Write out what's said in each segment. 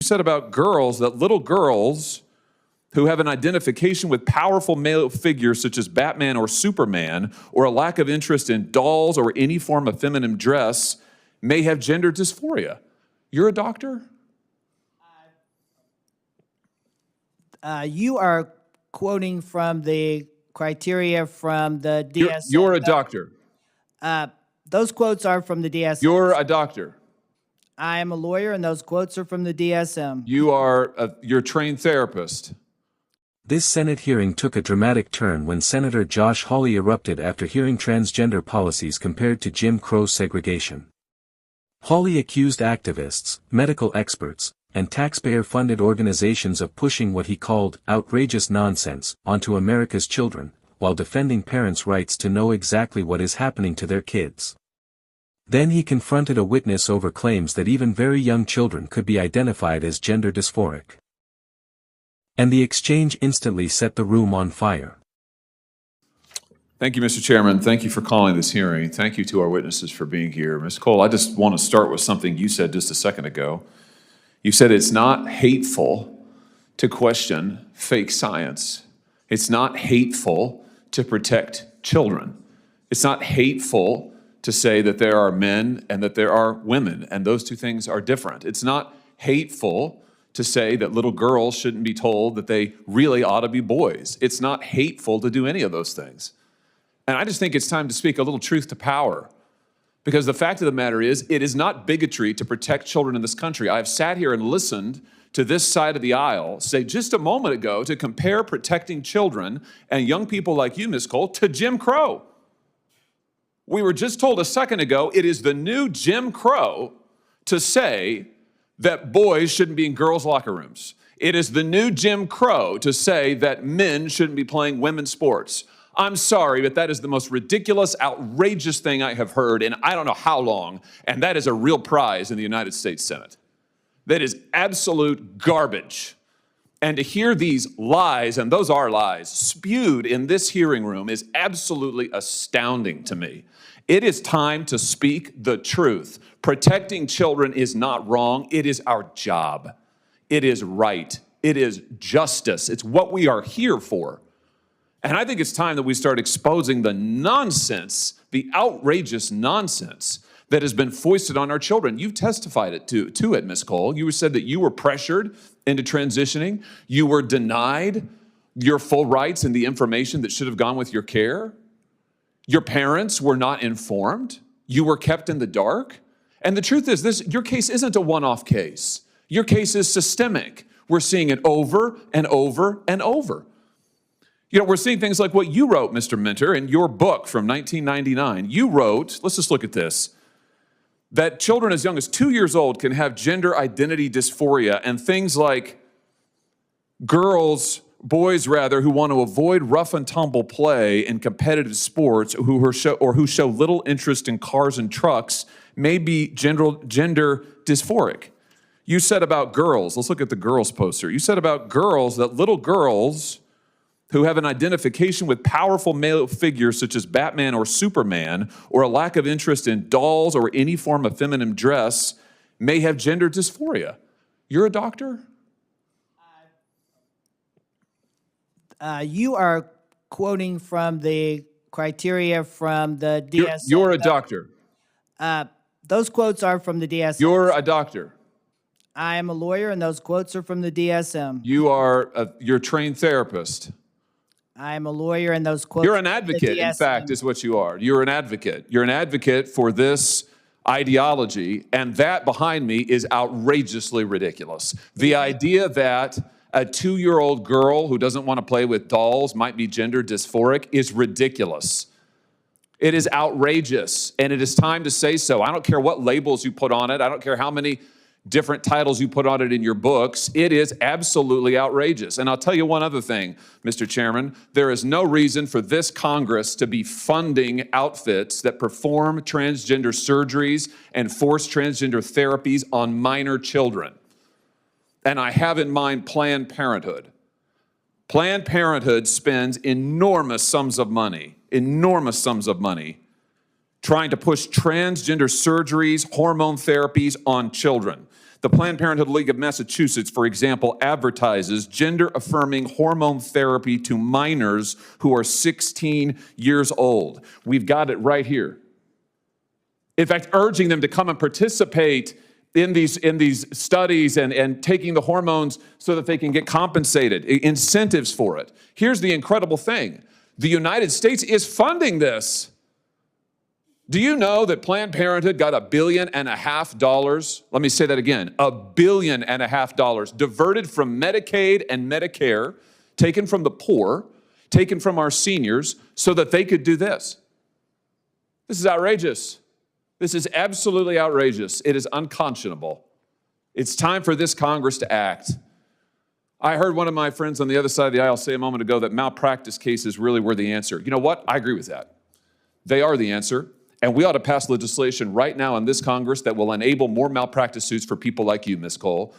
You said about girls that little girls who have an identification with powerful male figures such as Batman or Superman, or a lack of interest in dolls or any form of feminine dress, may have gender dysphoria. You're a doctor? You are quoting from the criteria from the DSM. You're a doctor. Those quotes are from the DSM. You're a doctor. I am a lawyer, and those quotes are from the DSM. You're a trained therapist. This Senate hearing took a dramatic turn when Senator Josh Hawley erupted after hearing transgender policies compared to Jim Crow segregation. Hawley accused activists, medical experts, and taxpayer-funded organizations of pushing what he called outrageous nonsense onto America's children, while defending parents' rights to know exactly what is happening to their kids. Then he confronted a witness over claims that even very young children could be identified as gender dysphoric. And the exchange instantly set the room on fire. Thank you, Mr. Chairman. Thank you for calling this hearing. Thank you to our witnesses for being here. Ms. Cole, I just want to start with something you said just a second ago. You said it's not hateful to question fake science. It's not hateful to protect children. It's not hateful to say that there are men and that there are women, and those two things are different. It's not hateful to say that little girls shouldn't be told that they really ought to be boys. It's not hateful to do any of those things. And I just think it's time to speak a little truth to power. Because the fact of the matter is, it is not bigotry to protect children in this country. I've sat here and listened to this side of the aisle say just a moment ago to compare protecting children and young people like you, Ms. Cole, to Jim Crow. We were just told a second ago it is the new Jim Crow to say that boys shouldn't be in girls' locker rooms. It is the new Jim Crow to say that men shouldn't be playing women's sports. I'm sorry, but that is the most ridiculous, outrageous thing I have heard in I don't know how long, and that is a real prize in the United States Senate. That is absolute garbage. And to hear these lies, and those are lies, spewed in this hearing room is absolutely astounding to me. It is time to speak the truth. Protecting children is not wrong. It is our job. It is right. It is justice. It's what we are here for. And I think it's time that we start exposing the nonsense, the outrageous nonsense that has been foisted on our children. You've testified to it, Ms. Cole. You said that you were pressured into transitioning. You were denied your full rights and the information that should have gone with your care. Your parents were not informed. You were kept in the dark. And the truth is this, your case isn't a one-off case. Your case is systemic. We're seeing it over and over and over. You know, we're seeing things like what you wrote, Mr. Minter, in your book from 1999. You wrote, let's just look at this, that children as young as 2 years old can have gender identity dysphoria and things like boys who want to avoid rough and tumble play in competitive sports who show little interest in cars and trucks may be gender dysphoric. You said about girls, let's look at the girls poster. You said about girls that little girls who have an identification with powerful male figures such as Batman or Superman, or a lack of interest in dolls or any form of feminine dress, may have gender dysphoria. You're a doctor? You are quoting from the criteria from the DSM. You're a doctor. Those quotes are from the DSM. You're a doctor. I am a lawyer, and those quotes are from the DSM. You're a trained therapist. I am a lawyer, and those quotes. You're an advocate, in fact, is what you are. You're an advocate. You're an advocate for this ideology, and that behind me is outrageously ridiculous. The idea that a 2-year-old girl who doesn't want to play with dolls might be gender dysphoric is ridiculous. It is outrageous, and it is time to say so. I don't care what labels you put on it. I don't care how many different titles you put on it in your books. It is absolutely outrageous. And I'll tell you one other thing, Mr. Chairman. There is no reason for this Congress to be funding outfits that perform transgender surgeries and force transgender therapies on minor children. And I have in mind Planned Parenthood. Planned Parenthood spends enormous sums of money trying to push transgender surgeries, hormone therapies on children. The Planned Parenthood League of Massachusetts, for example, advertises gender-affirming hormone therapy to minors who are 16 years old. We've got it right here. In fact, urging them to come and participate in these studies and taking the hormones so that they can get compensated, incentives for it. Here's the incredible thing. The United States is funding this. Do you know that Planned Parenthood got $1.5 billion? Let me say that again, $1.5 billion diverted from Medicaid and Medicare, taken from the poor, taken from our seniors, so that they could do this. This is outrageous. This is absolutely outrageous. It is unconscionable. It's time for this Congress to act. I heard one of my friends on the other side of the aisle say a moment ago that malpractice cases really were the answer. You know what? I agree with that. They are the answer. And we ought to pass legislation right now in this Congress that will enable more malpractice suits for people like you, Ms. Cole.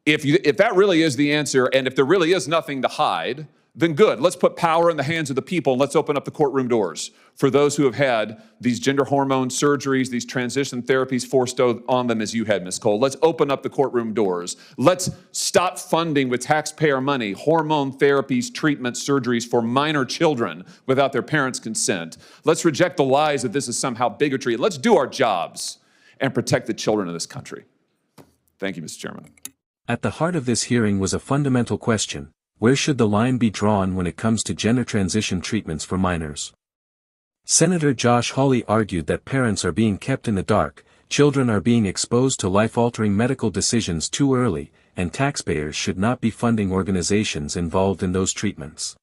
If that really is the answer, and if there really is nothing to hide, then good. Let's put power in the hands of the people, and let's open up the courtroom doors for those who have had these gender hormone surgeries, these transition therapies forced on them as you had, Ms. Cole. Let's open up the courtroom doors. Let's stop funding with taxpayer money hormone therapies, treatments, surgeries for minor children without their parents' consent. Let's reject the lies that this is somehow bigotry. Let's do our jobs and protect the children of this country. Thank you, Mr. Chairman. At the heart of this hearing was a fundamental question: where should the line be drawn when it comes to gender transition treatments for minors? Senator Josh Hawley argued that parents are being kept in the dark, children are being exposed to life-altering medical decisions too early, and taxpayers should not be funding organizations involved in those treatments.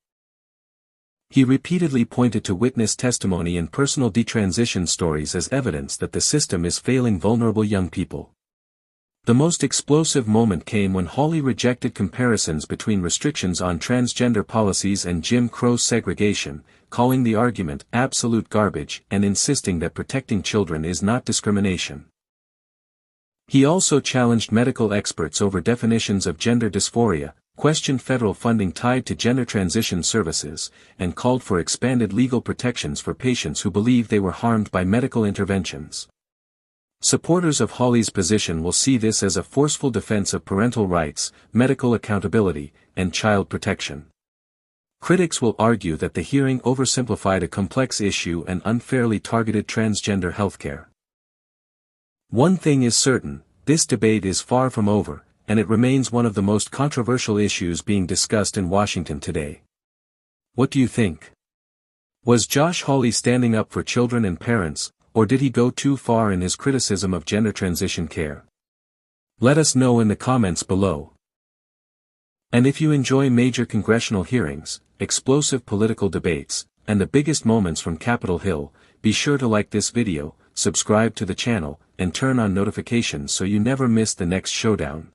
He repeatedly pointed to witness testimony and personal detransition stories as evidence that the system is failing vulnerable young people. The most explosive moment came when Hawley rejected comparisons between restrictions on transgender policies and Jim Crow segregation, calling the argument absolute garbage and insisting that protecting children is not discrimination. He also challenged medical experts over definitions of gender dysphoria, questioned federal funding tied to gender transition services, and called for expanded legal protections for patients who believe they were harmed by medical interventions. Supporters of Hawley's position will see this as a forceful defense of parental rights, medical accountability, and child protection. Critics will argue that the hearing oversimplified a complex issue and unfairly targeted transgender healthcare. One thing is certain: this debate is far from over, and it remains one of the most controversial issues being discussed in Washington today. What do you think? Was Josh Hawley standing up for children and parents, or did he go too far in his criticism of gender transition care? Let us know in the comments below. And if you enjoy major congressional hearings, explosive political debates, and the biggest moments from Capitol Hill, be sure to like this video, subscribe to the channel, and turn on notifications so you never miss the next showdown.